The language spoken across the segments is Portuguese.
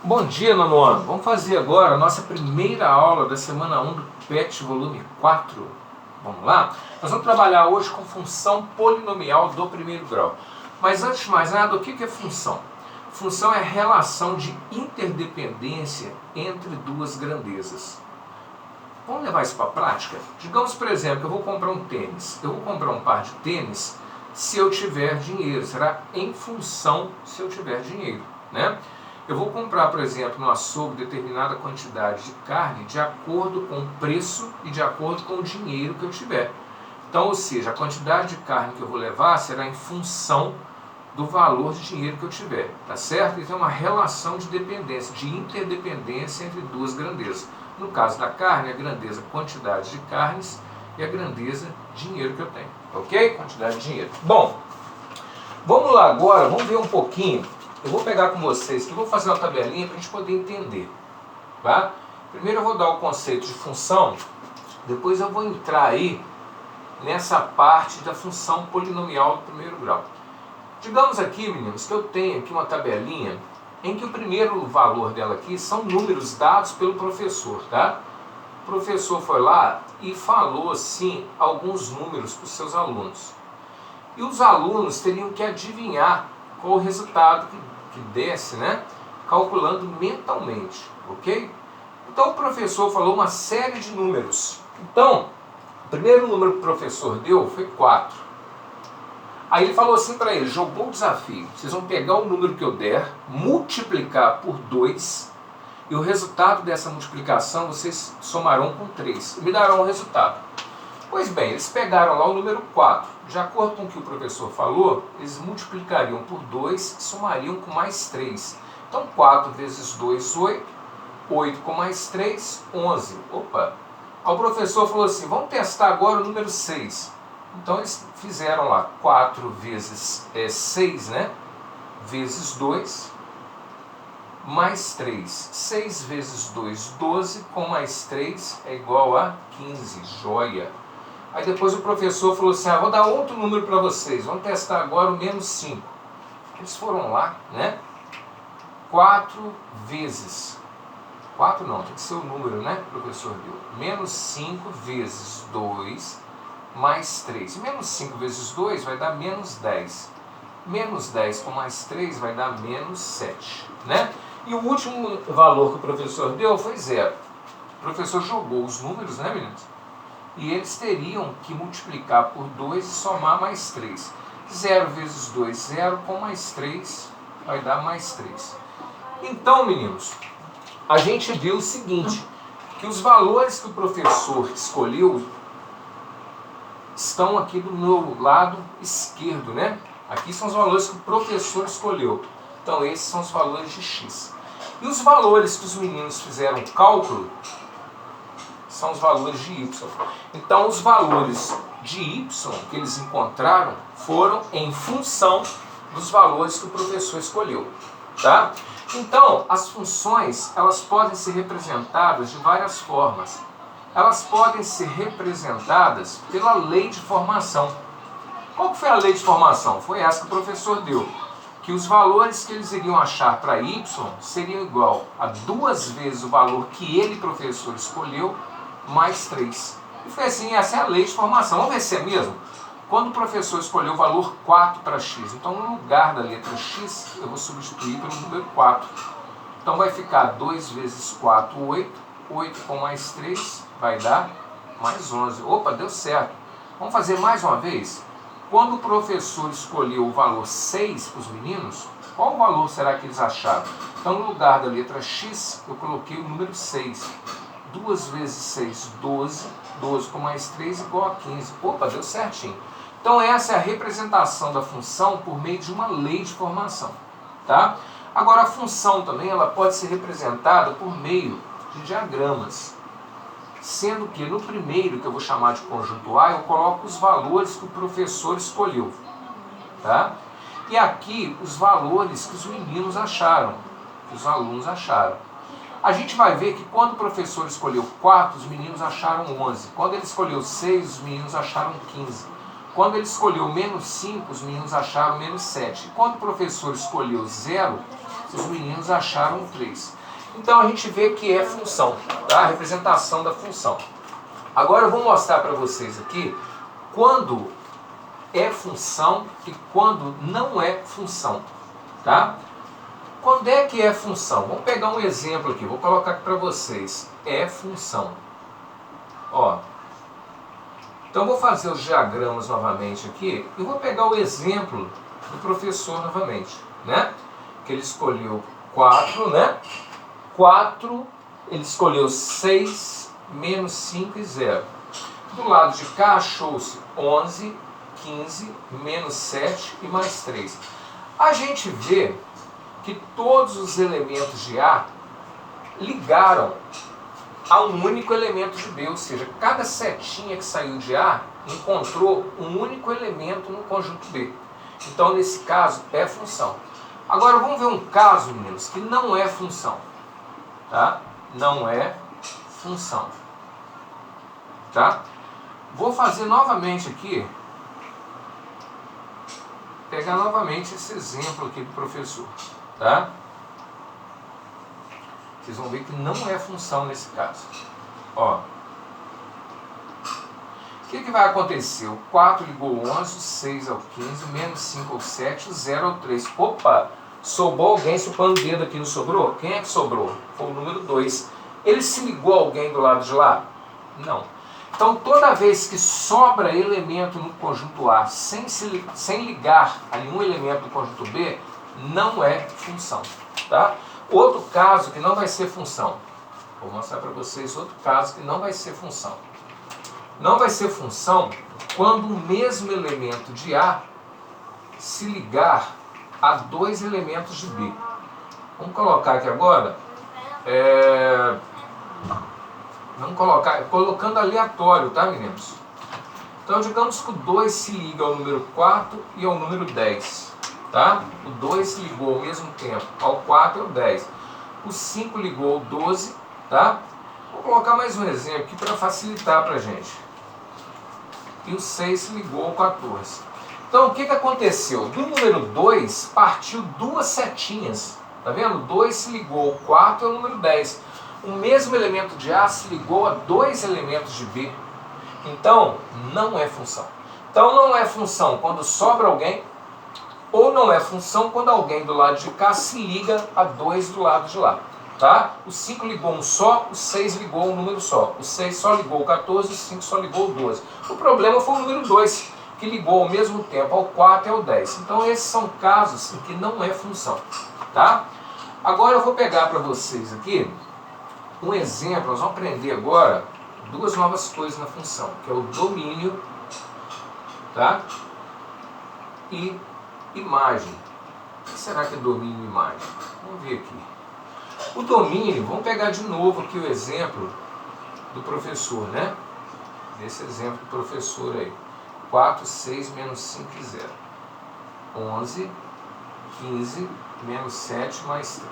Bom dia, nono ano. Vamos fazer agora a nossa primeira aula da semana 1 do PET volume 4. Vamos lá? Nós vamos trabalhar hoje com função polinomial do primeiro grau. Mas antes de mais nada, o que é função? Função é relação de interdependência entre duas grandezas. Vamos levar isso para a prática? Digamos, por exemplo, que eu vou comprar um tênis. Eu vou comprar um par de tênis se eu tiver dinheiro. Será em função se eu tiver dinheiro, né? Eu vou comprar, por exemplo, no açougue determinada quantidade de carne de acordo com o preço e de acordo com o dinheiro que eu tiver. Então, ou seja, a quantidade de carne que eu vou levar será em função do valor de dinheiro que eu tiver, tá certo? Então é uma relação de dependência, de interdependência entre duas grandezas. No caso da carne, a grandeza quantidade de carnes e a grandeza dinheiro que eu tenho, ok? Quantidade de dinheiro. Bom, vamos lá agora, vamos ver um pouquinho. Eu vou pegar com vocês que eu vou fazer uma tabelinha para a gente poder entender, tá? Primeiro eu vou dar o conceito de função, depois eu vou entrar aí nessa parte da função polinomial do primeiro grau. Digamos aqui, meninos, que eu tenho aqui uma tabelinha em que o primeiro valor dela aqui são números dados pelo professor, tá? O professor foi lá e falou, assim, alguns números para os seus alunos. E os alunos teriam que adivinhar qual o resultado que desse, né? Calculando mentalmente, ok? Então o professor falou uma série de números. Então, o primeiro número que o professor deu foi 4. Aí ele falou assim para eles, jogou o desafio. Vocês vão pegar o número que eu der, multiplicar por 2, e o resultado dessa multiplicação vocês somarão com 3. E me darão o resultado. Pois bem, eles pegaram lá o número 4. De acordo com o que o professor falou, eles multiplicariam por 2 e somariam com mais 3. Então 4 vezes 2, 8. 8 com mais 3, 11. Opa! Aí o professor falou assim, vamos testar agora o número 6. Então eles fizeram lá 4 vezes 6, né? Vezes 2, mais 3. 6 vezes 2, 12, com mais 3 é igual a 15. Joia! Aí depois o professor falou assim, vou dar outro número para vocês, vamos testar agora o menos 5. Eles foram lá, né? 4 vezes... 4 não, tem que ser o número, né? O professor deu. Menos 5 vezes 2, mais 3. Menos 5 vezes 2 vai dar menos 10. Menos 10 com mais 3 vai dar menos 7, né? E o último valor que o professor deu foi 0. O professor jogou os números, né, meninos? E eles teriam que multiplicar por 2 e somar mais 3. 0 vezes 2, 0, com mais 3 vai dar mais 3. Então, meninos, a gente viu o seguinte, que os valores que o professor escolheu estão aqui do meu lado esquerdo, né? Aqui são os valores que o professor escolheu. Então, esses são os valores de x. E os valores que os meninos fizeram cálculo são os valores de y. Então, os valores de y que eles encontraram foram em função dos valores que o professor escolheu, tá? Então, as funções, elas podem ser representadas de várias formas. Elas podem ser representadas pela lei de formação. Qual que foi a lei de formação? Foi essa que o professor deu. Que os valores que eles iriam achar para y seriam igual a 2 vezes o valor que ele, professor, escolheu, mais 3. E foi assim, essa é a lei de formação. Vamos ver se é mesmo? Quando o professor escolheu o valor 4 para x, então no lugar da letra x, eu vou substituir pelo número 4. Então vai ficar 2 vezes 4, 8. 8 com mais 3 vai dar mais 11. Opa, deu certo. Vamos fazer mais uma vez? Quando o professor escolheu o valor 6 para os meninos, qual valor será que eles acharam? Então no lugar da letra x, eu coloquei o número 6. 2 vezes 6, 12. 12 com mais 3 igual a 15. Opa, deu certinho. Então essa é a representação da função por meio de uma lei de formação, tá? Agora a função também ela pode ser representada por meio de diagramas, sendo que no primeiro, que eu vou chamar de conjunto A, eu coloco os valores que o professor escolheu, tá? E aqui os valores que os meninos acharam, que os alunos acharam. A gente vai ver que quando o professor escolheu 4, os meninos acharam 11. Quando ele escolheu 6, os meninos acharam 15. Quando ele escolheu menos 5, os meninos acharam menos 7. E quando o professor escolheu 0, os meninos acharam 3. Então a gente vê que é função, tá? A representação da função. Agora eu vou mostrar para vocês aqui quando é função e quando não é função, tá? Quando é que é função? Vamos pegar um exemplo aqui, vou colocar aqui para vocês. É função. Ó. Então eu vou fazer os diagramas novamente aqui e vou pegar o exemplo do professor novamente, né? Que ele escolheu 4, né? 4, ele escolheu 6, menos 5 e 0. Do lado de cá achou-se 11, 15, menos 7 e mais 3. A gente vê que todos os elementos de A ligaram a um único elemento de B, ou seja, cada setinha que saiu de A encontrou um único elemento no conjunto B. Então, nesse caso, é função. Agora, vamos ver um caso, meninos, que não é função. Tá? Não é função. Tá? Vou fazer novamente aqui, pegar novamente esse exemplo aqui do professor. Tá? Vocês vão ver que não é função nesse caso. Ó. O que vai acontecer? O 4 ligou ao 11, o 6 ao 15, o menos 5 ao 7, o 0 ao 3. Opa! Sobrou alguém chupando o dedo aqui, não sobrou? Quem é que sobrou? Foi o número 2. Ele se ligou a alguém do lado de lá? Não. Então, toda vez que sobra elemento no conjunto A sem ligar a nenhum elemento do conjunto B, não é função. Tá? Outro caso que não vai ser função. Vou mostrar para vocês outro caso que não vai ser função. Não vai ser função quando o mesmo elemento de A se ligar a dois elementos de B. Vamos colocar aqui agora. Vamos colocar, colocando aleatório, tá, meninos? Então, digamos que o 2 se liga ao número 4 e ao número 10. Tá? O 2 se ligou ao mesmo tempo ao 4 e ao 10. O 5 ligou ao 12. Tá? Vou colocar mais um exemplo aqui para facilitar para a gente. E o 6 se ligou ao 14. Então, o que aconteceu? Do número 2 partiu duas setinhas. Tá vendo? O 2 se ligou ao 4 e ao número 10. O mesmo elemento de A se ligou a dois elementos de B. Então, não é função. Então, não é função quando sobra alguém, ou não é função quando alguém do lado de cá se liga a dois do lado de lá. Tá? O 5 ligou um só, o 6 ligou um número só. O 6 só ligou o 14, o 5 só ligou o 12. O problema foi o número 2, que ligou ao mesmo tempo ao 4 e ao 10. Então, esses são casos em que não é função. Tá? Agora, eu vou pegar para vocês aqui um exemplo. Nós vamos aprender agora duas novas coisas na função, que é o domínio, tá? E imagem. O que será que é domínio e imagem? Vamos ver aqui. O domínio, vamos pegar de novo aqui o exemplo do professor, né? Esse exemplo do professor aí. 4, 6, menos 5 e 0. 11, 15, menos 7, mais 3.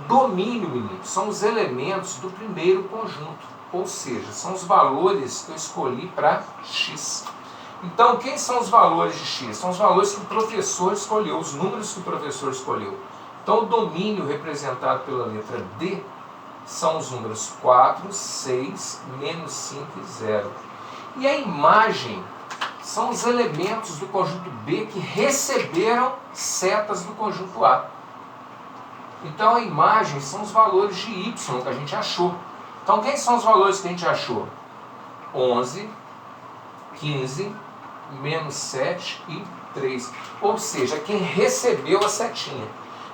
Domínio, meninos, são os elementos do primeiro conjunto, ou seja, são os valores que eu escolhi para x. Então, quem são os valores de x? São os valores que o professor escolheu, os números que o professor escolheu. Então, o domínio representado pela letra D são os números 4, 6, menos 5 e 0. E a imagem são os elementos do conjunto B que receberam setas do conjunto A. Então, a imagem são os valores de y que a gente achou. Então, quem são os valores que a gente achou? 11, 15, menos 7 e 3. Ou seja, quem recebeu a setinha.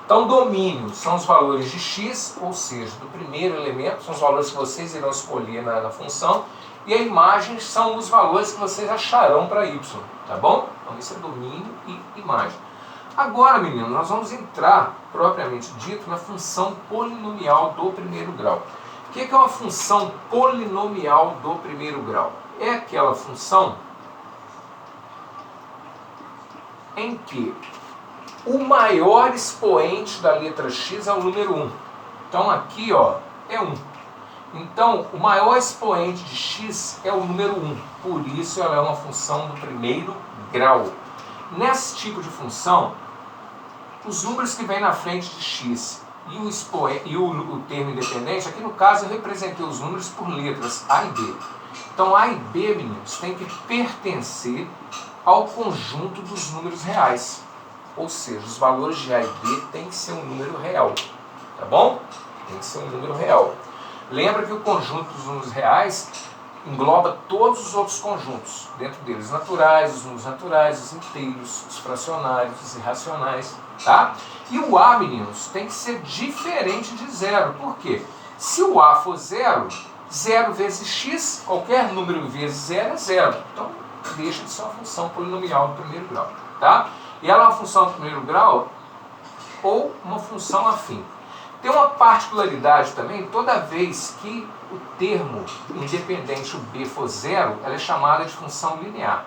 Então, domínio são os valores de x, ou seja, do primeiro elemento, são os valores que vocês irão escolher na função. E a imagem são os valores que vocês acharão para y. Tá bom? Então, isso é domínio e imagem. Agora, meninos, nós vamos entrar, propriamente dito, na função polinomial do primeiro grau. O que é uma função polinomial do primeiro grau? É aquela função em que o maior expoente da letra x é o número 1. Então, aqui, ó, é 1. Então, o maior expoente de x é o número 1. Por isso, ela é uma função do primeiro grau. Nesse tipo de função, os números que vêm na frente de x e o termo independente, aqui no caso eu representei os números por letras A e B. Então A e B, meninos, tem que pertencer ao conjunto dos números reais. Ou seja, os valores de A e B tem que ser um número real. Tá bom? Tem que ser um número real. Lembra que o conjunto dos números reais engloba todos os outros conjuntos. Dentro deles, os naturais, os números naturais, os inteiros, os fracionários, os irracionais. Tá? E o A, meninos, tem que ser diferente de zero. Por quê? Se o A for zero, 0 vezes x, qualquer número vezes zero é zero. Então, deixa de ser uma função polinomial do primeiro grau. Tá? E ela é uma função do primeiro grau ou uma função afim. Tem uma particularidade também, toda vez que o termo independente, o b, for zero, ela é chamada de função linear.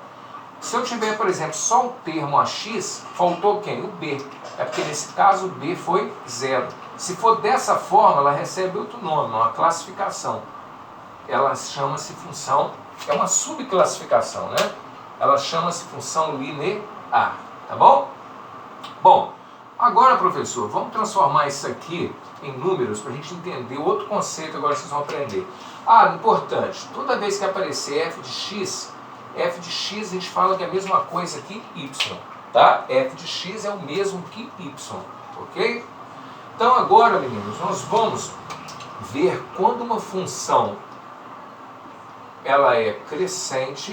Se eu tiver, por exemplo, só o termo ax, faltou quem? O b. É porque nesse caso o b foi zero. Se for dessa forma, ela recebe outro nome, uma classificação. Ela chama-se função, é uma subclassificação, né? Ela chama-se função linear, tá bom? Bom, agora, professor, vamos transformar isso aqui em números para a gente entender outro conceito agora que vocês vão aprender. Importante, toda vez que aparecer f de x a gente fala que é a mesma coisa que y, tá? F de x é o mesmo que y, ok? Então agora, meninos, nós vamos ver quando uma função ela é crescente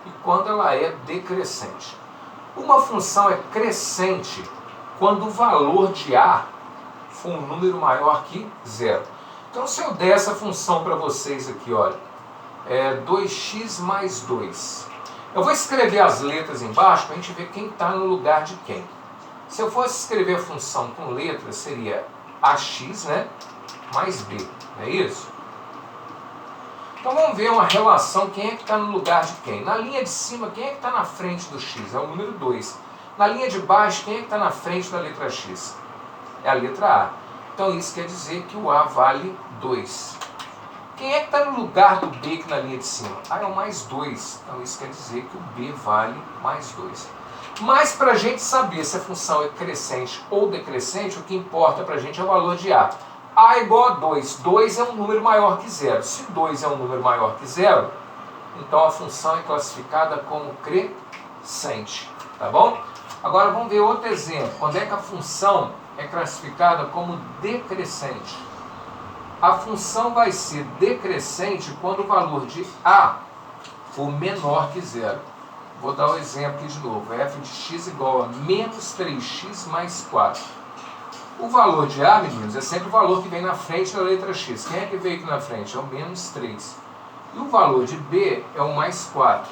e quando ela é decrescente. Uma função é crescente quando o valor de A for um número maior que zero. Então, se eu der essa função para vocês aqui, olha, 2x mais 2. Eu vou escrever as letras embaixo para a gente ver quem está no lugar de quem. Se eu fosse escrever a função com letras, seria ax, né, mais b, não é isso? Então vamos ver uma relação, quem é que está no lugar de quem. Na linha de cima, quem é que está na frente do x? É o número 2. Na linha de baixo, quem é que está na frente da letra x? É a letra A. Então isso quer dizer que o A vale 2. Quem é que está no lugar do B aqui na linha de cima? É o mais 2. Então isso quer dizer que o B vale mais 2. Mas para a gente saber se a função é crescente ou decrescente, o que importa para a gente é o valor de A. A é igual a 2. 2 é um número maior que zero. Se 2 é um número maior que zero, então a função é classificada como crescente. Tá bom? Agora vamos ver outro exemplo. Quando é que a função é classificada como decrescente? A função vai ser decrescente quando o valor de A for menor que zero. Vou dar o exemplo aqui de novo. F de x igual a menos 3x mais 4. O valor de A, meninos, é sempre o valor que vem na frente da letra x. Quem é que veio aqui na frente? É o menos 3. E o valor de B é o mais 4.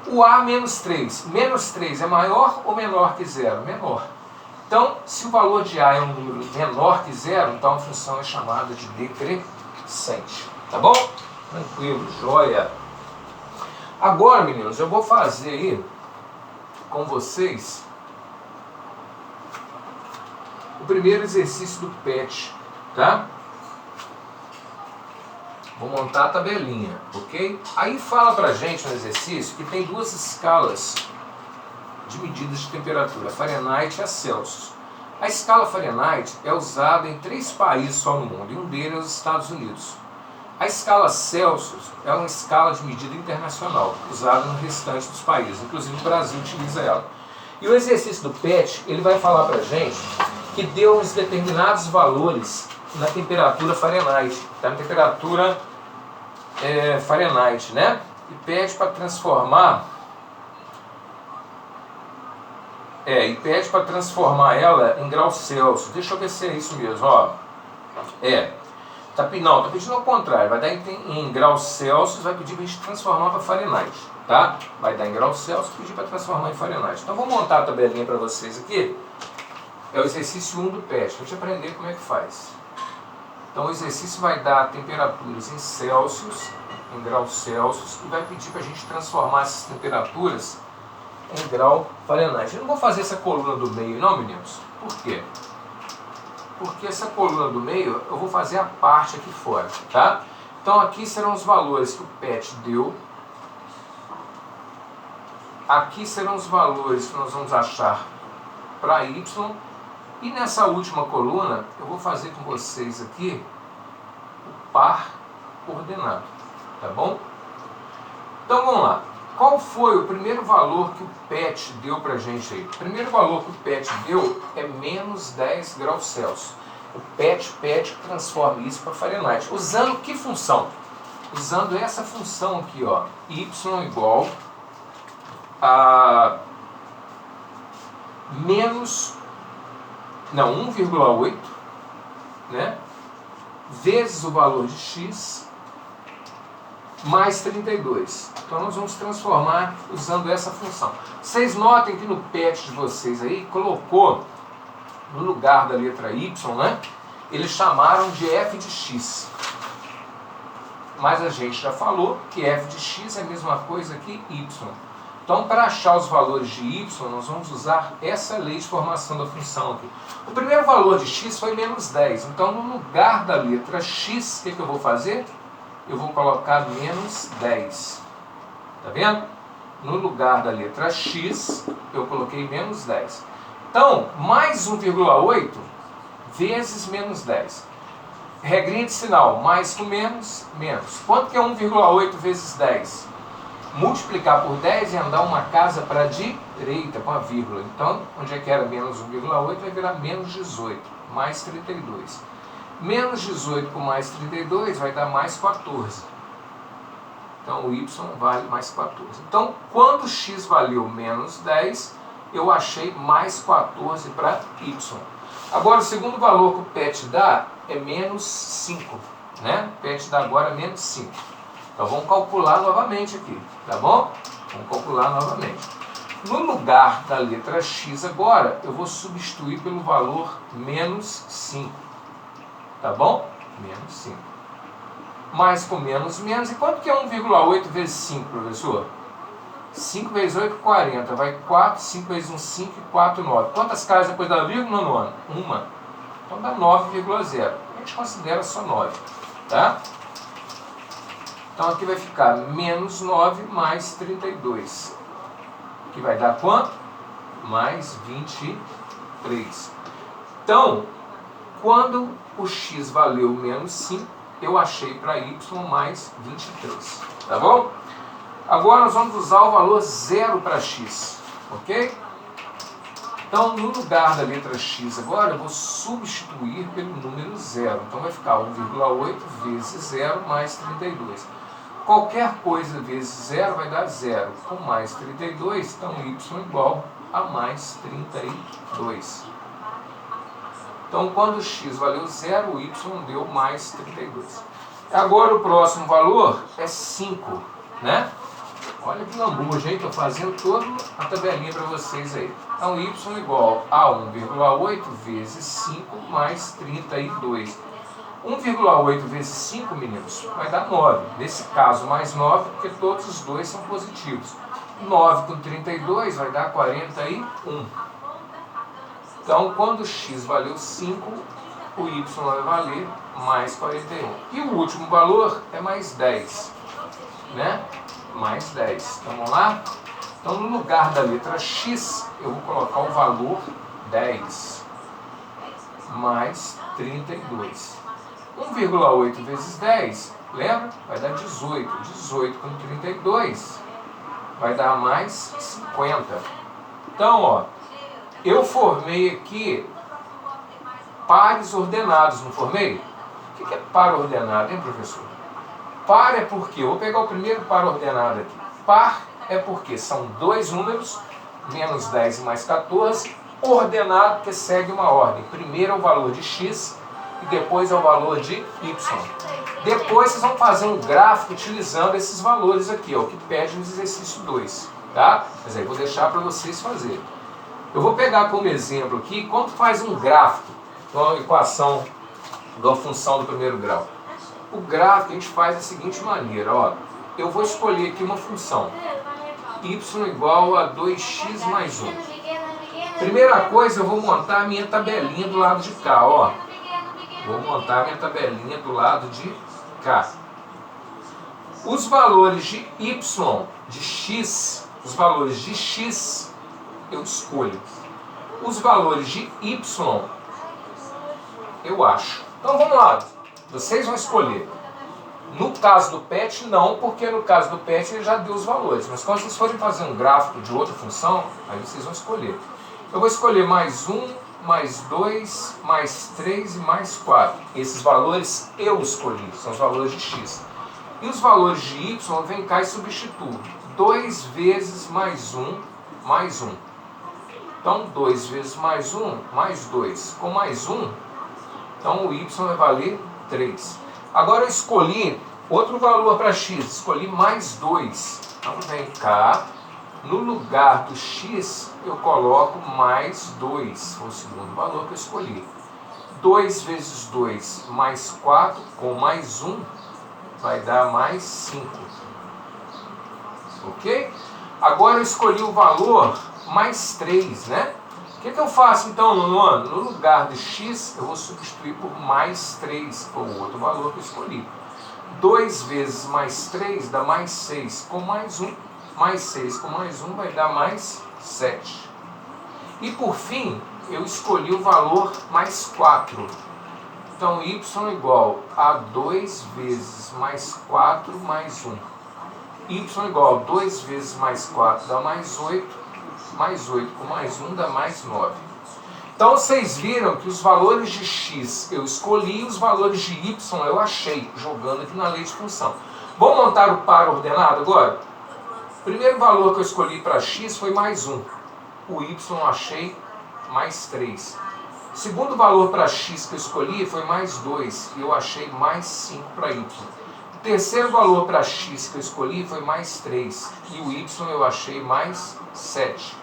O A menos 3. Menos 3 é maior ou menor que zero? Menor. Então, se o valor de A é um número menor que zero, então a função é chamada de decrescente. Tá bom? Tranquilo, joia. Agora, meninos, eu vou fazer aí com vocês o primeiro exercício do PET, tá? Vou montar a tabelinha, ok? Aí fala pra gente no exercício que tem duas escalas de medidas de temperatura, a Fahrenheit e a Celsius. A escala Fahrenheit é usada em 3 países só no mundo, e um deles é os Estados Unidos. A escala Celsius é uma escala de medida internacional, usada no restante dos países, inclusive o Brasil utiliza ela. E o exercício do PET, ele vai falar pra gente que deu uns determinados valores na temperatura Fahrenheit, tá? Na temperatura Fahrenheit, né? E pede para transformar ela em graus Celsius. Deixa eu ver se é isso mesmo, ó. Tá pedindo ao contrário, vai dar em graus Celsius, vai pedir para a gente transformar para Fahrenheit, tá? Vai dar em graus Celsius, pedir para transformar em Fahrenheit. Então vou montar a tabelinha para vocês aqui. É o exercício 1 do PET, para a gente aprender como é que faz. Então o exercício vai dar temperaturas em Celsius, em graus Celsius, e vai pedir para a gente transformar essas temperaturas em grau Fahrenheit. Eu não vou fazer essa coluna do meio não, meninos. Por quê? Porque essa coluna do meio eu vou fazer a parte aqui fora, tá? Então aqui serão os valores que o PET deu aqui serão os valores que nós vamos achar para y. E nessa última coluna, eu vou fazer com vocês aqui o par ordenado, tá bom? Então vamos lá. Qual foi o primeiro valor que o PET deu para a gente aí? O primeiro valor que o PET deu é menos 10 graus Celsius. O PET transforma isso para Fahrenheit. Usando que função? Usando essa função aqui, ó, y igual a menos 1,8, né, vezes o valor de x mais 32. Então nós vamos transformar usando essa função. Vocês notem que no PET de vocês aí colocou no lugar da letra y, né, eles chamaram de f de x. Mas a gente já falou que f de x é a mesma coisa que y. Então, para achar os valores de y, nós vamos usar essa lei de formação da função aqui. O primeiro valor de x foi menos 10. Então, no lugar da letra x, o que eu vou fazer? Eu vou colocar menos 10. Tá vendo? No lugar da letra x, eu coloquei menos 10. Então, mais 1,8 vezes menos 10. Regrinha de sinal, mais com menos, menos. Quanto que é 1,8 vezes 10? Multiplicar por 10 e andar uma casa para a direita com a vírgula. Então, onde é que era menos 1,8 vai virar menos 18, mais 32. Menos 18 com mais 32 vai dar mais 14. Então, o y vale mais 14. Então, quando x valeu menos 10, eu achei mais 14 para y. Agora, o segundo valor que o PET dá é menos 5. Né? O PET dá agora menos 5. Então vamos calcular novamente aqui, tá bom? Vamos calcular novamente. No lugar da letra x agora, eu vou substituir pelo valor menos 5. Tá bom? Menos 5. Mais com menos, menos. E quanto que é 1,8 vezes 5, professor? 5 vezes 8, 40. Vai 4, 5 vezes 1, 5 e 4, 9. Quantas casas depois da vírgula, nono? Uma. Então dá 9,0. A gente considera só 9, tá? Então aqui vai ficar menos 9 mais 32. Que vai dar quanto? Mais 23. Então, quando o x valeu menos 5, eu achei para y mais 23. Tá bom? Agora nós vamos usar o valor zero para x. Ok? Então, no lugar da letra x agora, eu vou substituir pelo número zero. Então vai ficar 1,8 vezes 0 mais 32. Qualquer coisa vezes zero vai dar zero. Com mais 32, então y igual a mais 32. Então, quando x valeu zero, o y deu mais 32. Agora, o próximo valor é 5, né? Olha que lambuja, hein? Estou fazendo toda a tabelinha para vocês aí. Então, y igual a 1,8 vezes 5 mais 32. 1,8 vezes 5, meninos, vai dar 9. Nesse caso, mais 9, porque todos os dois são positivos. 9 com 32 vai dar 41. Então, quando x valeu 5, o y vai valer mais 41. E o último valor é mais 10, né? Mais 10. Então, vamos lá? Então, no lugar da letra x, eu vou colocar o valor 10 mais 32. 1,8 vezes 10, lembra? Vai dar 18. 18 com 32 vai dar mais 50. Então, ó, eu formei aqui pares ordenados, não formei? O que é par ordenado, hein, professor? Par é porque, eu vou pegar o primeiro par ordenado aqui. Par é porque são dois números, menos 10 e mais 14, ordenado porque segue uma ordem. Primeiro é o valor de x e depois é o valor de y. Depois vocês vão fazer um gráfico utilizando esses valores aqui, ó, que pede no exercício 2, tá? Mas aí eu vou deixar para vocês fazerem. Eu vou pegar como exemplo aqui, como faz um gráfico de uma equação de uma função do primeiro grau. O gráfico a gente faz da seguinte maneira, ó. Eu vou escolher aqui uma função, y igual a 2x mais 1. Primeira coisa, eu vou montar a minha tabelinha do lado de cá, ó. Vou montar a minha tabelinha do lado de cá. Os valores de y, de x Os valores de x eu escolho. Os valores de y eu acho. Então vamos lá. Vocês vão escolher. No caso do PET, não, porque no caso do PET ele já deu os valores. Mas quando vocês forem fazer um gráfico de outra função, aí vocês vão escolher. Eu vou escolher mais 1, mais 2, mais 3 e mais 4. Esses valores eu escolhi, são os valores de x. E os valores de y, vem cá e substituo. 2 vezes mais 1, mais 1. Então, 2 vezes mais 1, mais 2. Com mais 1, então o y vai valer 3. Agora eu escolhi outro valor para x, escolhi mais 2. Então, vem cá. No lugar do x, eu coloco mais 2, foi o segundo valor que eu escolhi. 2 vezes 2 mais 4, com mais 1, vai dar mais 5. Ok? Agora eu escolhi o valor mais 3, né? O que eu faço então no nono? No lugar de x, eu vou substituir por mais 3, que foi o outro valor que eu escolhi. 2 vezes mais 3 dá mais 6, com mais 1. Mais 6 com mais 1 vai dar mais 7. E por fim, eu escolhi o valor mais 4. Então, y igual a 2 vezes mais 4 mais 1. Y igual a 2 vezes mais 4 dá mais 8. Mais 8 com mais 1 dá mais 9. Então, vocês viram que os valores de x eu escolhi e os valores de y eu achei, jogando aqui na lei de função. Vamos montar o par ordenado agora? O primeiro valor que eu escolhi para x foi mais 1. O y eu achei mais 3. O segundo valor para x que eu escolhi foi mais 2. E eu achei mais 5 para y. O terceiro valor para x que eu escolhi foi mais 3. E o y eu achei mais 7.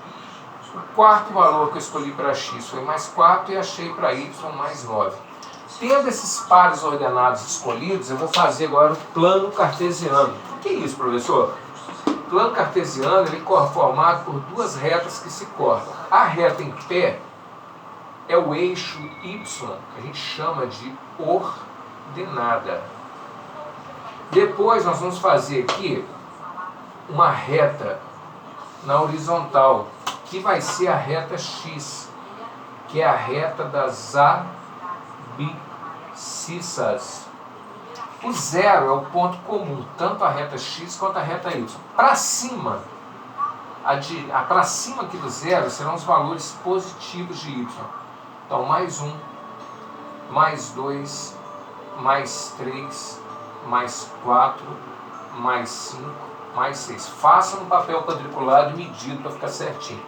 O quarto valor que eu escolhi para x foi mais 4 e achei para y mais 9. Tendo esses pares ordenados escolhidos, eu vou fazer agora o plano cartesiano. O que é isso, professor? O plano cartesiano ele é formado por duas retas que se cortam. A reta em pé é o eixo y, que a gente chama de ordenada. Depois nós vamos fazer aqui uma reta na horizontal, que vai ser a reta x, que é a reta das abscissas. O zero é o ponto comum, tanto a reta x quanto a reta y. Para cima, para cima aqui do zero serão os valores positivos de y. Então, mais 1, mais 2, mais 3, mais 4, mais 5, mais 6. Faça no papel quadriculado e medido para ficar certinho.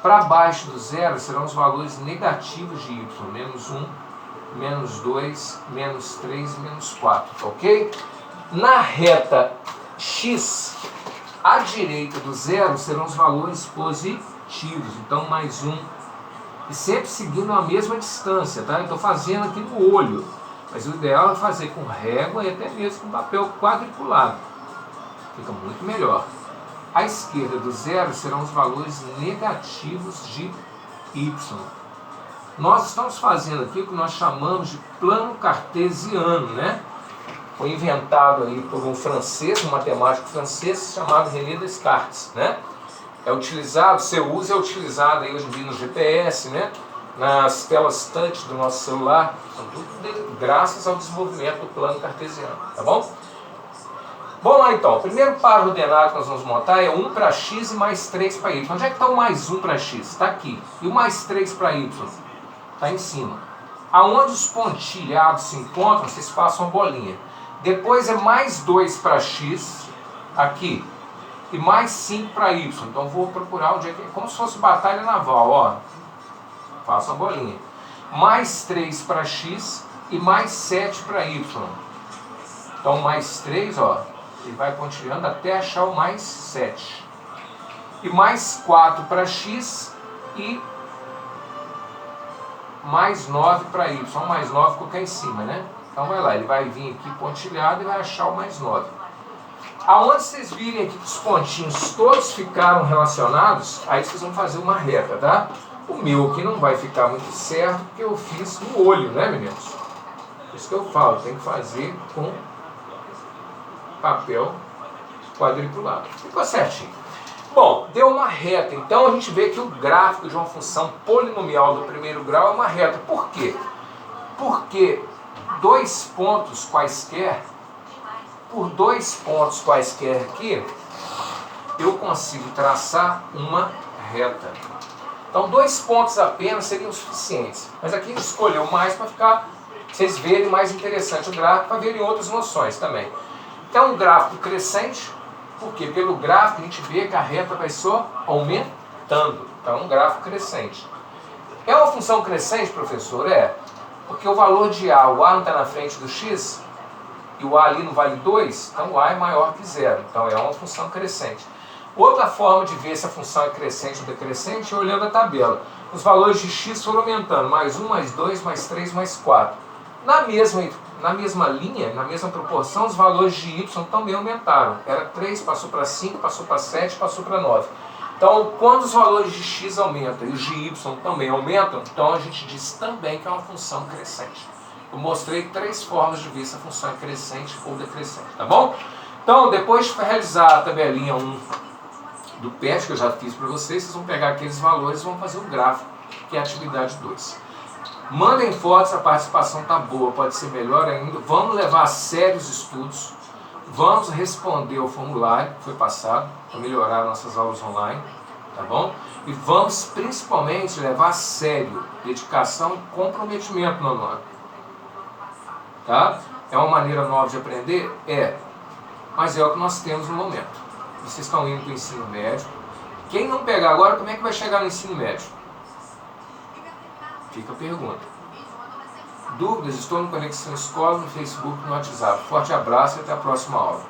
Para baixo do zero serão os valores negativos de y. Menos 1, menos 2, menos 3 e menos 4. Ok? Na reta x, à direita do zero serão os valores positivos. Então, mais 1. E sempre seguindo a mesma distância, tá? Eu estou fazendo aqui no olho. Mas o ideal é fazer com régua e até mesmo com papel quadriculado. Fica muito melhor. À esquerda do zero serão os valores negativos de y. Nós estamos fazendo aqui o que nós chamamos de plano cartesiano, né? Foi inventado aí por um francês, um matemático francês chamado René Descartes, né? É utilizado, seu uso é utilizado aí hoje em dia no GPS, né? Nas telas touch do nosso celular, tudo graças ao desenvolvimento do plano cartesiano, tá bom? Vamos lá então, o primeiro par ordenado que nós vamos montar é 1 para x e mais 3 para y. Onde é que está o mais 1 para x? Está aqui. E o mais 3 para y? Está em cima. Aonde os pontilhados se encontram, vocês passam a bolinha. Depois é mais 2 para x, aqui. E mais 5 para y. Então vou procurar onde é que é. Como se fosse batalha naval, ó. Faça a bolinha. Mais 3 para x e mais 7 para y. Então mais 3, ó. Ele vai pontilhando até achar o mais 7. E mais 4 para x e mais 9 para y. O mais 9 ficou cá em cima, né? Então vai lá, ele vai vir aqui pontilhado e vai achar o mais 9. Aonde vocês virem aqui que os pontinhos todos ficaram relacionados, aí vocês vão fazer uma reta, tá? O meu aqui não vai ficar muito certo, porque eu fiz no olho, né, meninos? Por isso que eu falo, tem que fazer com papel quadriculado. Ficou certinho. Bom, deu uma reta, então a gente vê que o gráfico de uma função polinomial do primeiro grau é uma reta. Por quê? Porque por 2 pontos quaisquer aqui, eu consigo traçar uma reta. Então 2 pontos apenas seriam suficientes. Mas aqui a gente escolheu mais para ficar, vocês verem mais interessante o gráfico, para verem outras noções também. Então um gráfico crescente, porque pelo gráfico a gente vê que a reta vai só aumentando. Então é um gráfico crescente. É uma função crescente, professor? É. Porque o valor de A, o A não está na frente do X, e o A ali não vale 2, então o A é maior que 0. Então é uma função crescente. Outra forma de ver se a função é crescente ou decrescente é olhando a tabela. Os valores de X foram aumentando, mais 1, mais 2, mais 3, mais 4. Na mesma linha, na mesma proporção, os valores de Y também aumentaram. Era 3, passou para 5, passou para 7, passou para 9. Então, quando os valores de x aumentam e os de y também aumentam, então a gente diz também que é uma função crescente. Eu mostrei 3 formas de ver se a função é crescente ou decrescente, tá bom? Então, depois de realizar a tabelinha 1 do PET, que eu já fiz para vocês, vocês vão pegar aqueles valores e vão fazer um gráfico, que é a atividade 2. Mandem fotos, a participação tá boa, pode ser melhor ainda. Vamos levar a sério os estudos. Vamos responder o formulário que foi passado para melhorar nossas aulas online, tá bom? E vamos principalmente levar a sério dedicação e comprometimento no ano. Tá? É uma maneira nova de aprender? É. Mas é o que nós temos no momento. Vocês estão indo para o ensino médio. Quem não pegar agora, como é que vai chegar no ensino médio? Fica a pergunta. Dúvidas? Estou no Conexão Escola, no Facebook, no WhatsApp. Forte abraço e até a próxima aula.